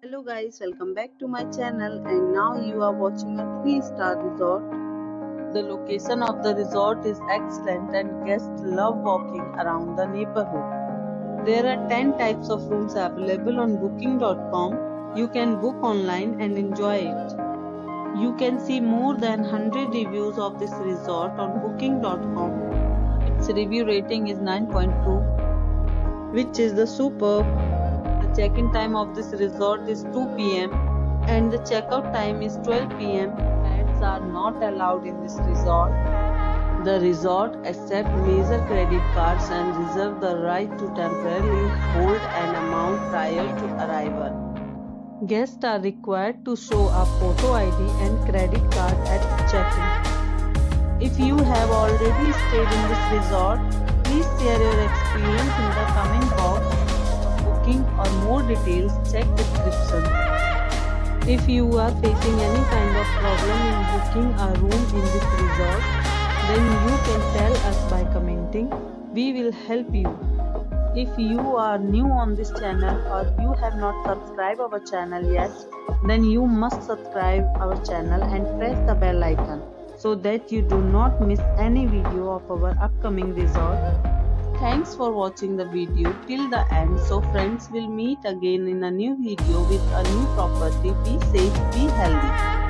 Hello guys, welcome back to my channel and now you are watching a 3-star resort. The location of the resort is excellent and guests love walking around the neighborhood. There are 10 types of rooms available on booking.com. You can book online and enjoy it. You can see more than 100 reviews of this resort on booking.com. Its review rating is 9.2, which is the superb. The check-in time of this resort is 2 p.m. and the check-out time is 12 p.m. Pets are not allowed in this resort. The resort accepts major credit cards and reserves the right to temporarily hold an amount prior to arrival. Guests are required to show a photo ID and credit card at check-in. If you have already stayed in this resort, please share your experience in the comment box. Or more details, check description. If you are facing any kind of problem in booking a room in this resort, then you can tell us by commenting. We will help you. If you are new on this channel or you have not subscribed our channel yet, then you must subscribe our channel and press the bell icon so that you do not miss any video of our upcoming resort. Thanks for watching the video till the end. So friends, will meet again in a new video with a new property. Be safe, be healthy.